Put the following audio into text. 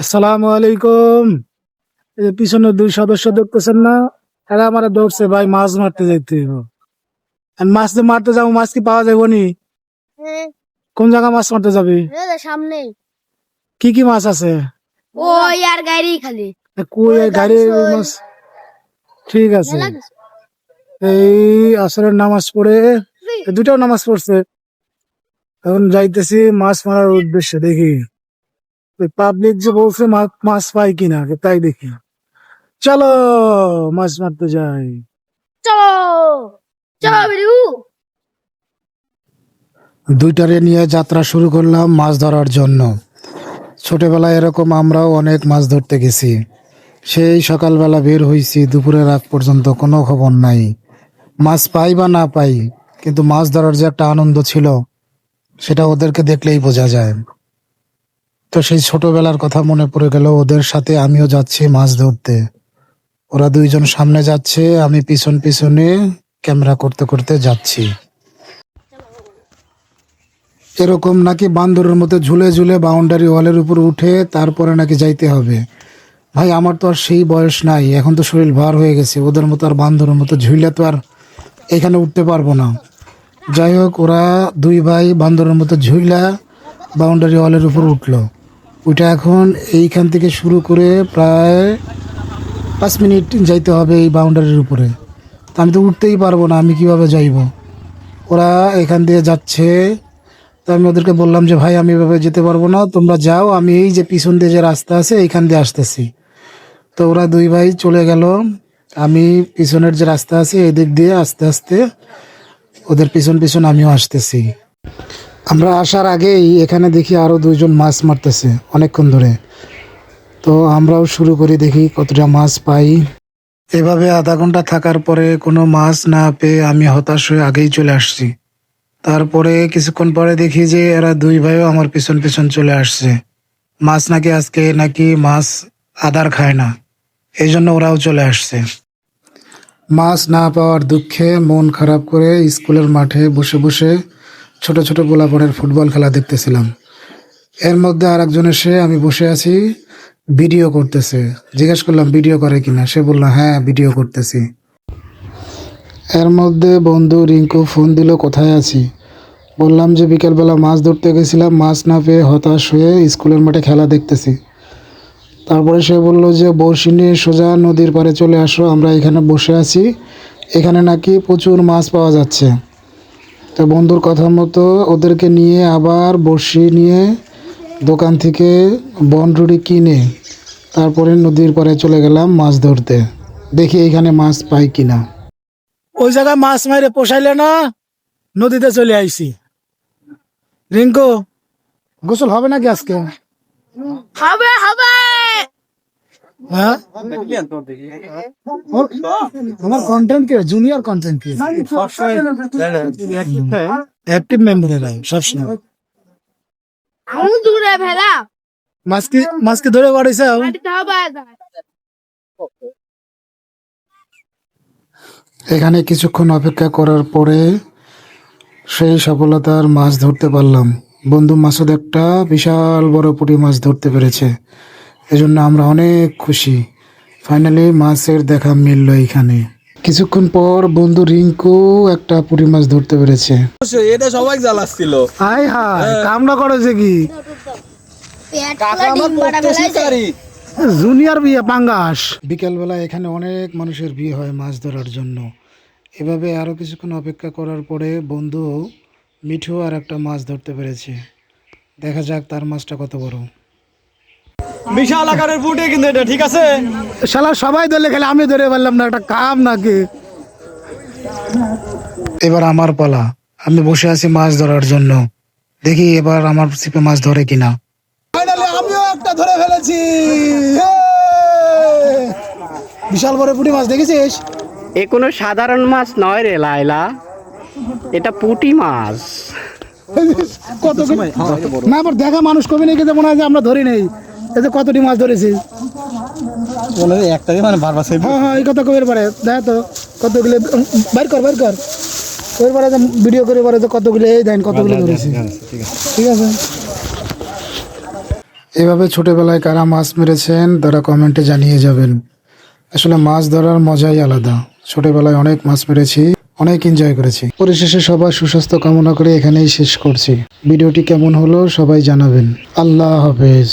আসসালামু আলাইকুম। এই যে পিছনে দুই সদস্য দেখতেছেন না, এরা আমার ধরছে ভাই মাছ মারতে যাইতে হইব। আর মাছ যে মারতে যাবো, মাছ কি পাওয়া যাবো নি? হ্যাঁ, কোন জায়গা মাছ মারতে যাবি? সামনে কি কি মাছ আছে? ওই আর গাড়ি খালি কই এই গাড়ি মাছ? ঠিক আছে। এই আসরের নামাজ পড়ে এই দুটাও নামাজ পড়ছে, এখন যাইতেছি মাছ মারার উদ্দেশ্যে। দেখি পাবলিক যে বলছে মাছ পাই কিনা, তাই দেখি। চলো মাছ মারতে যাই। চলো চলো বিরু। দুইটারে নিয়ে যাত্রা শুরু করলাম মাছ ধরার জন্য। ছোটবেলায় এরকম আমরাও অনেক মাছ ধরতে গেছি। সেই সকালবেলা বের হইছি, দুপুরের আগ পর্যন্ত কোনো খবর নাই। মাছ পাই বা না পাই, কিন্তু মাছ ধরার যে একটা আনন্দ ছিল, সেটা ওদেরকে দেখলেই বোঝা যায়। তো সেই ছোটবেলার কথা মনে পড়ে গেল, ওদের সাথে আমিও যাচ্ছি মাছ ধরতে। ওরা দুইজন সামনে যাচ্ছে, আমি পিছন পিছনে ক্যামেরা করতে করতে যাচ্ছি। এরকম নাকি বান্দরের মতো ঝুলে ঝুলে বাউন্ডারি ওয়ালের উপর উঠে তারপরে নাকি যাইতে হবে। ভাই আমার তো আর সেই বয়স নাই, এখন তো শরীর ভার হয়ে গেছে, ওদের মতো আর বান্দরের মতো ঝুলে তো আর এখানে উঠতে পারবো না। যাই হোক, ওরা দুই ভাই বান্দরের মতো ঝুইলা বাউন্ডারি ওয়ালের উপর উঠলো। ওইটা এখন এইখান থেকে শুরু করে প্রায় 5 মিনিট যাইতে হবে এই বাউন্ডারির উপরে। তা আমি তো উঠতেই পারবো না, আমি কিভাবে যাইব? ওরা এখান দিয়ে যাচ্ছে, তো আমি ওদেরকে বললাম যে ভাই আমি এভাবে যেতে পারবো না, তোমরা যাও, আমি এই যে পিছন দিয়ে যে রাস্তা আছে এইখান দিয়ে আসতেছি। তো ওরা দুই ভাই চলে গেল, আমি পিছনের যে রাস্তা আছে এই দিক দিয়ে আস্তে আস্তে ওদের পিছন পিছন আমিও আসতেছি। আমরা আসার আগেই এখানে দেখি আরো দুইজন মাছ মারতেছে অনেকক্ষণ ধরে। তো আমরাও শুরু করি, দেখি কতটা মাছ পাই। এভাবে আধা ঘন্টা থাকার পরে কোনো মাছ না পেয়ে আমি হতাশ হয়ে আগেই চলে আসছি। তারপরে কিছুক্ষণ পরে দেখি যে এরা দুই ভাইও আমার পিছন পিছন চলে আসছে। মাছ নাকি আজকে নাকি মাছ আদার খায় না, এই জন্য ওরাও চলে আসছে। মাছ না পাওয়ার দুঃখে মন খারাপ করে স্কুলের মাঠে বসে বসে ছোট ছোট গোলাপনের ফুটবল খেলা দেখতেছিলাম। এর মধ্যে আর একজন এসে, আমি বসে আছি, ভিডিও করতেছে। জিজ্ঞেস করলাম ভিডিও করে কিনা, সে বলল হ্যাঁ ভিডিও করতেছি। এর মধ্যে বন্ধু রিঙ্কু ফোন দিল, কোথায় আছি? বললাম যে বিকেলবেলা মাছ ধরতে গেছিলাম, মাছ না পেয়ে হতাশ হয়ে স্কুলের মাঠে খেলা দেখতেছি। তারপরে সে বলল যে বড়শি নিয়ে সোজা নদীর পাড়ে চলে আসো, আমরা এখানে বসে আছি, এখানে নাকি প্রচুর মাছ পাওয়া যাচ্ছে। তো বন্ধুর কথা মতো ওদেরকে নিয়ে আবার বড়শি নিয়ে দোকান থেকে বনরুড়ি কিনে তারপরে নদীর পাড়ে চলে গেলাম মাছ ধরতে। দেখি এখানে মাছ পাই কিনা। ওই জায়গায় মাছ মারে পোষাইলে না, নদীতে চলে আইছি। রিঙ্কু, গোসল হবে নাকি আজকে? হবে হবে। হ্যাঁ, আমার কন্টেন্ট কি জুনিয়র কন্টেন্ট কি অ্যাক্টিভ মেম্বারেরা সবসময় আমি দূরে ভেলা মাছকে ধরে বাড়াইছে। মাটিতে হবে। এখানে কিছুক্ষণ অপেক্ষা করার পরে সেই সফলতার মাছ ধরতে পারলাম। বন্ধু মাসুদ একটা বিশাল বড় পুঁটি মাছ ধরতে পেরেছে, এজন্য আমরা অনেক খুশি। ফাইনালি মাছের দেখা মিলল এখানে। কিছুক্ষণ পর বন্ধু রিঙ্কু একটা পুঁটি মাছ ধরতে পেরেছে। এটা সবাই জ্বালাচ্ছিল। হাই হাই, কামনা করেছে কি? জুনিয়র বিয়ে পাঙ্গাস। বিকেলবেলা এখানে অনেক মানুষের বিয়ে হয় মাছ ধরার জন্য। এভাবে আরো কিছুক্ষণ অপেক্ষা করার পরে বন্ধু মিঠু আর একটা মাছ ধরতে পেরেছে। দেখা যাক তার মাছটা কত বড়। বিশাল আকারের পুঁটি কিন্তু এটা, ঠিক আছে? শালা সবাই ধরলে খেলে আমি ধরে পারলাম না, একটা কাম নাকি? এবার আমার পালা, আমি বসে আছি মাছ ধরার জন্য। দেখি এবার আমার ছিপে মাছ ধরে কিনা। ফাইনালি আমিও একটা ধরে ফেলেছি। বিশাল বড় পুঁটি মাছ দেখেছিস? এ কোনো সাধারণ মাছ নয় রে লাইলা, এটা পুঁটি মাছ। কত না আবার দেখা মানুষ কবি নাকি, মনে হয় যে আমরা ধরি নেই। এই যে কতটি মাছ ধরেছি বলে একটা মানে বারবার সেই হ্যাঁ হ্যাঁ, এই কথা কবির পারে দেখ তো কতগুলো বাইর কর কবির পারে ভিডিও করে পারে, কতগুলো এই দেন কতগুলো ধরেছি। ঠিক আছে। এভাবে ছোটবেলায় কারা মাছ মেরেছেন তারা কমেন্টে জানিয়ে যাবেন। আসলে মাছ ধরার মজাই আলাদা। ছোটবেলায় অনেক মাছ মেরেছি, অনেক এনজয় করেছি। পরিশেষে সবার সুস্বাস্থ্য কামনা করে এখানেই শেষ করছি। ভিডিওটি কেমন হলো সবাই জানাবেন। আল্লাহ হাফেজ।